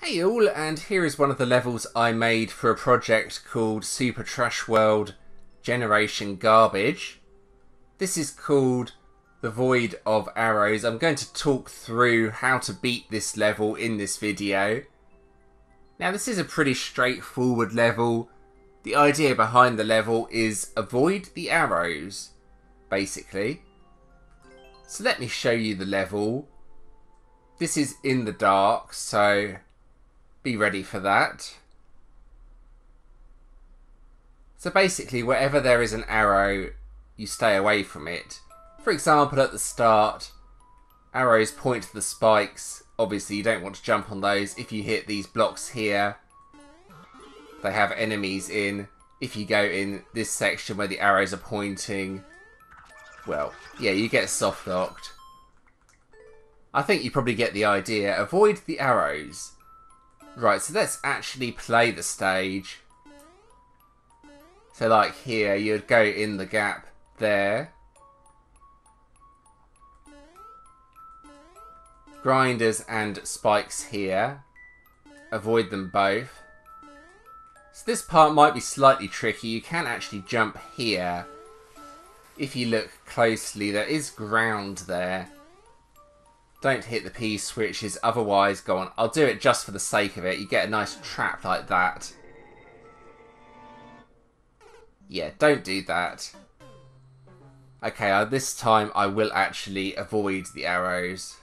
Hey all, and here is one of the levels I made for a project called Super Trash World Generation Garbage. This is called The Void of Arrows. I'm going to talk through how to beat this level in this video. Now this is a pretty straightforward level. The idea behind the level is avoid the arrows, basically. So let me show you the level. This is in the dark, so be ready for that. So basically, wherever there is an arrow, you stay away from it. For example, at the start, arrows point to the spikes. Obviously, you don't want to jump on those. If you hit these blocks here, they have enemies in. If you go in this section where the arrows are pointing, well, yeah, you get soft locked. I think you probably get the idea. Avoid the arrows. Right, so let's actually play the stage. So like here, you'd go in the gap there. Grinders and spikes here. Avoid them both. So this part might be slightly tricky. You can actually jump here. If you look closely, there is ground there. Don't hit the P switches, otherwise go on. I'll do it just for the sake of it. You get a nice trap like that. Yeah, don't do that. Okay, this time I will actually avoid the arrows.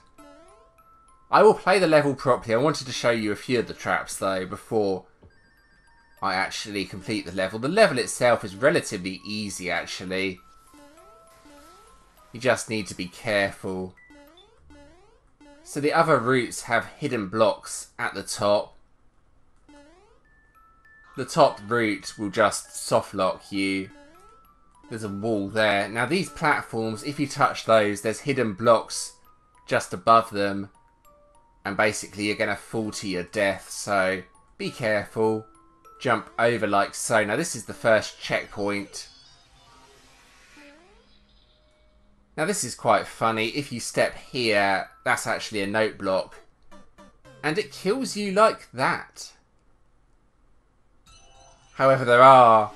I will play the level properly. I wanted to show you a few of the traps though before I actually complete the level. The level itself is relatively easy actually. You just need to be careful. So the other routes have hidden blocks at the top. The top route will just soft lock you. There's a wall there. Now these platforms, if you touch those, there's hidden blocks just above them. And basically you're going to fall to your death. So be careful. Jump over like so. Now this is the first checkpoint. Now this is quite funny. If you step here, that's actually a note block. And it kills you like that. However, there are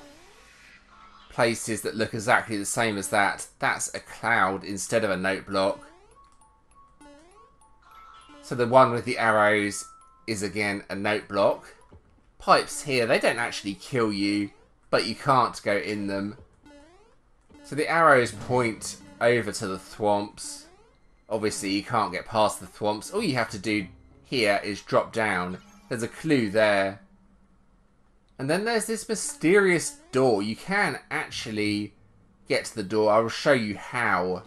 places that look exactly the same as that. That's a cloud instead of a note block. So the one with the arrows is again a note block. Pipes here, they don't actually kill you, but you can't go in them. So the arrows point over to the thwomps. Obviously you can't get past the thwomps. All you have to do here is drop down. There's a clue there. And then there's this mysterious door. You can actually get to the door. I will show you how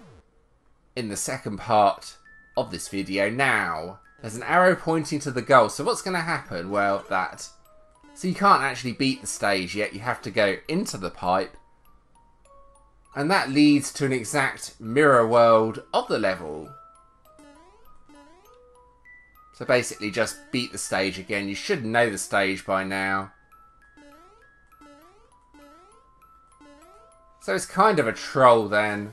in the second part of this video. Now, there's an arrow pointing to the goal. So what's going to happen? Well, that. So you can't actually beat the stage yet. You have to go into the pipe. And that leads to an exact mirror world of the level. So basically just beat the stage again. You should know the stage by now. So it's kind of a troll then.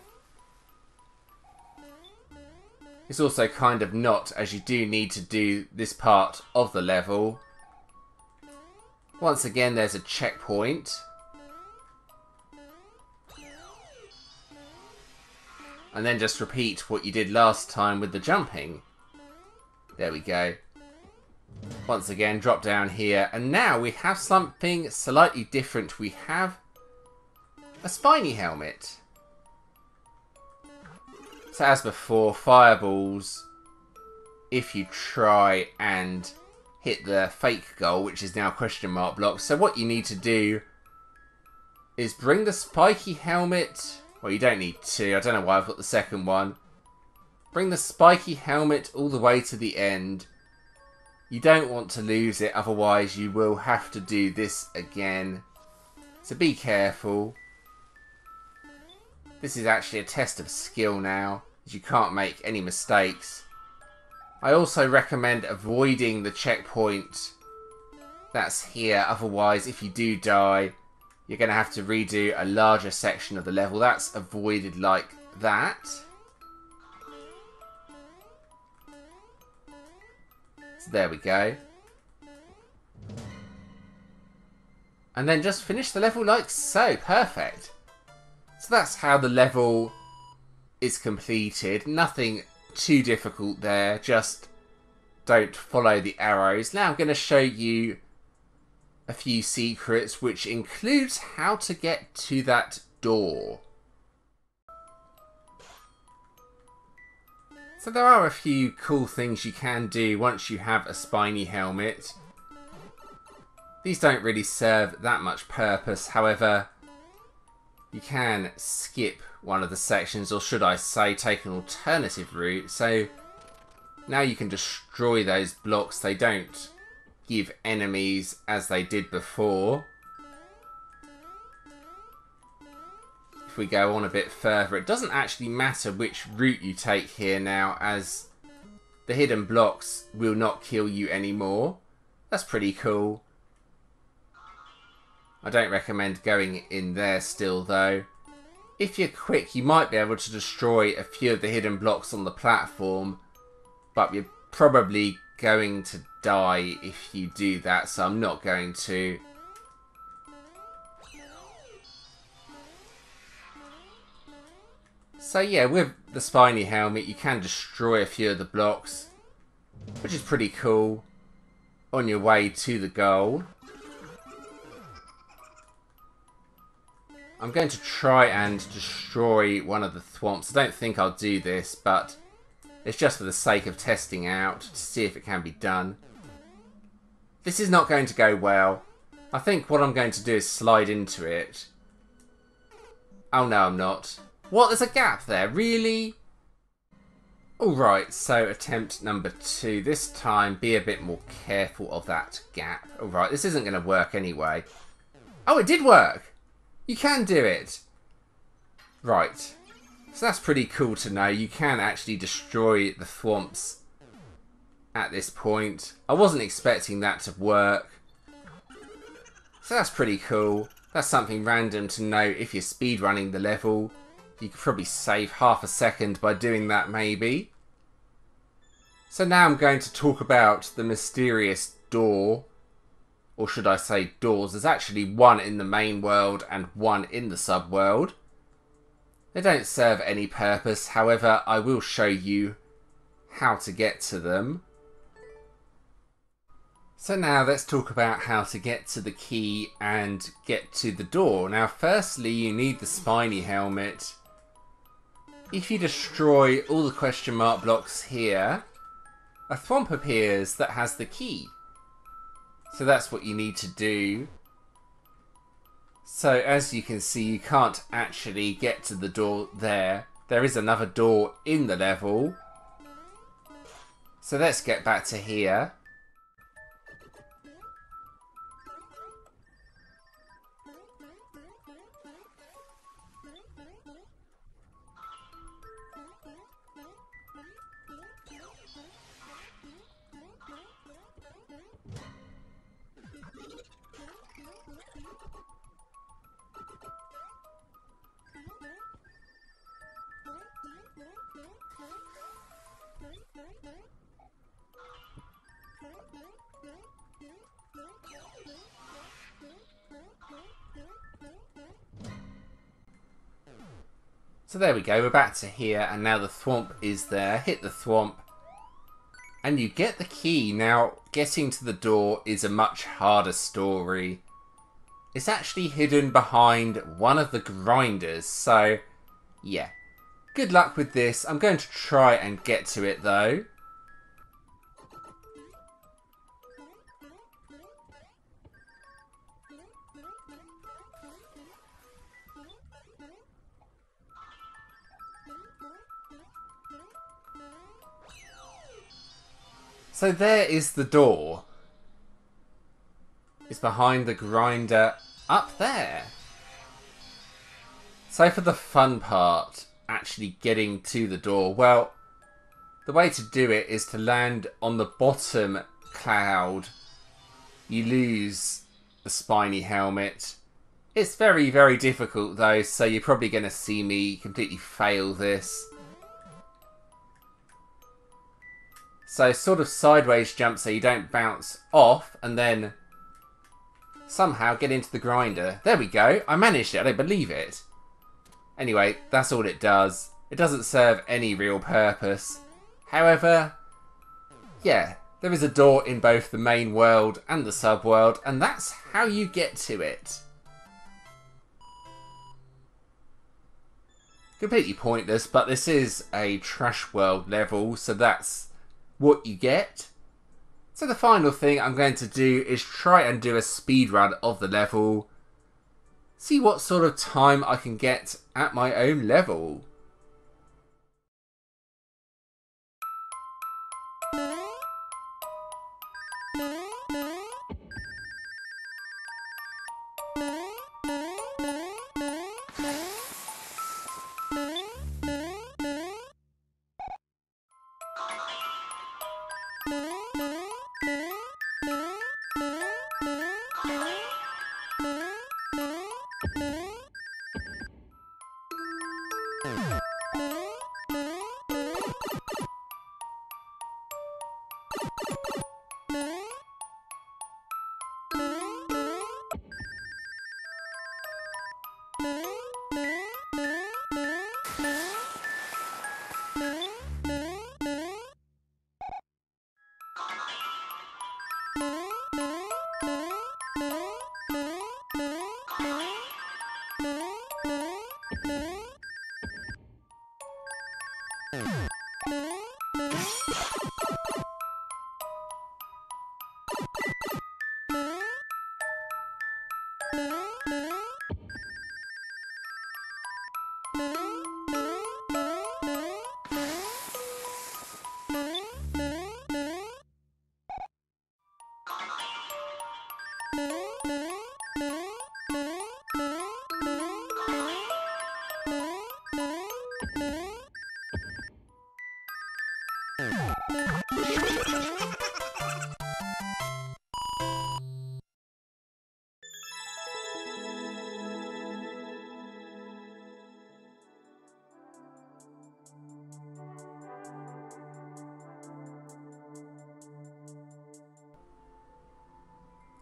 It's also kind of not, as you do need to do this part of the level. Once again there's a checkpoint. And then just repeat what you did last time with the jumping. There we go. Once again, drop down here. And now we have something slightly different. We have a spiny helmet. So as before, fireballs, if you try and hit the fake goal, which is now question mark block. So what you need to do is bring the spiky helmet. Well, you don't need to. I don't know why I've got the second one. Bring the spiky helmet all the way to the end. You don't want to lose it, otherwise you will have to do this again. So be careful. This is actually a test of skill now, as you can't make any mistakes. I also recommend avoiding the checkpoint that's here, otherwise if you do die, you're going to have to redo a larger section of the level. That's avoided like that. So there we go. And then just finish the level like so. Perfect. So that's how the level is completed. Nothing too difficult there. Just don't follow the arrows. Now I'm going to show you a few secrets, which includes how to get to that door. So there are a few cool things you can do once you have a spiny helmet. These don't really serve that much purpose, however, you can skip one of the sections, or should I say take an alternative route. So now you can destroy those blocks. They don't give enemies as they did before. If we go on a bit further, it doesn't actually matter which route you take here now, as the hidden blocks will not kill you anymore. That's pretty cool. I don't recommend going in there still though. If you're quick, you might be able to destroy a few of the hidden blocks on the platform, but you're probably going to die if you do that, so I'm not going to. So yeah, with the spiny helmet you can destroy a few of the blocks, which is pretty cool, on your way to the goal. I'm going to try and destroy one of the thwomps. I don't think I'll do this, but it's just for the sake of testing out to see if it can be done. This is not going to go well. I think what I'm going to do is slide into it. Oh no, I'm not. What? There's a gap there? Really? Alright, so attempt number 2. This time, be a bit more careful of that gap. Alright, this isn't going to work anyway. Oh, it did work! You can do it! Right. So that's pretty cool to know. You can actually destroy the thwomps at this point. I wasn't expecting that to work. So that's pretty cool. That's something random to know if you're speedrunning the level. You could probably save half a second by doing that maybe. So now I'm going to talk about the mysterious door. Or should I say doors? There's actually one in the main world and one in the subworld. They don't serve any purpose, however, I will show you how to get to them. So now let's talk about how to get to the key and get to the door. Now firstly you need the spiny helmet. If you destroy all the question mark blocks here, a thwomp appears that has the key. So that's what you need to do. So as you can see, you can't actually get to the door there. There is another door in the level. So let's get back to here. So there we go, we're back to here, and now the thwomp is there. Hit the thwomp, and you get the key. Now, getting to the door is a much harder story. It's actually hidden behind one of the grinders, so yeah. Good luck with this. I'm going to try and get to it though. So there is the door. It's behind the grinder up there. So for the fun part, actually getting to the door, well, the way to do it is to land on the bottom cloud. You lose the spiny helmet. It's very, very difficult though, so you're probably going to see me completely fail this. So sort of sideways jump so you don't bounce off, and then somehow get into the grinder. There we go. I managed it. I don't believe it. Anyway, that's all it does. It doesn't serve any real purpose. However, yeah, there is a door in both the main world and the subworld, and that's how you get to it. Completely pointless, but this is a trash world level, so that's what you get. So the final thing I'm going to do is try and do a speedrun of the level. See what sort of time I can get at my own level.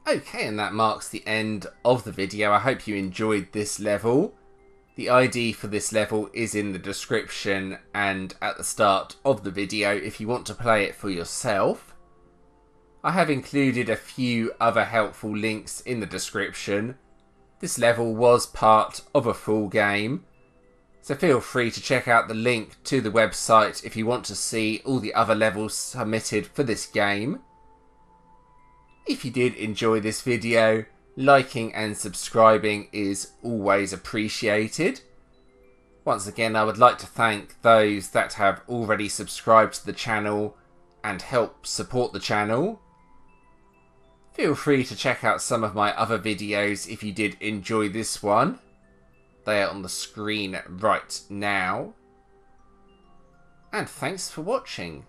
Okay, and that marks the end of the video. I hope you enjoyed this level. The ID for this level is in the description and at the start of the video if you want to play it for yourself. I have included a few other helpful links in the description. This level was part of a full game, so feel free to check out the link to the website if you want to see all the other levels submitted for this game. If you did enjoy this video, liking and subscribing is always appreciated. Once again, I would like to thank those that have already subscribed to the channel and help support the channel. Feel free to check out some of my other videos if you did enjoy this one. They are on the screen right now. And thanks for watching.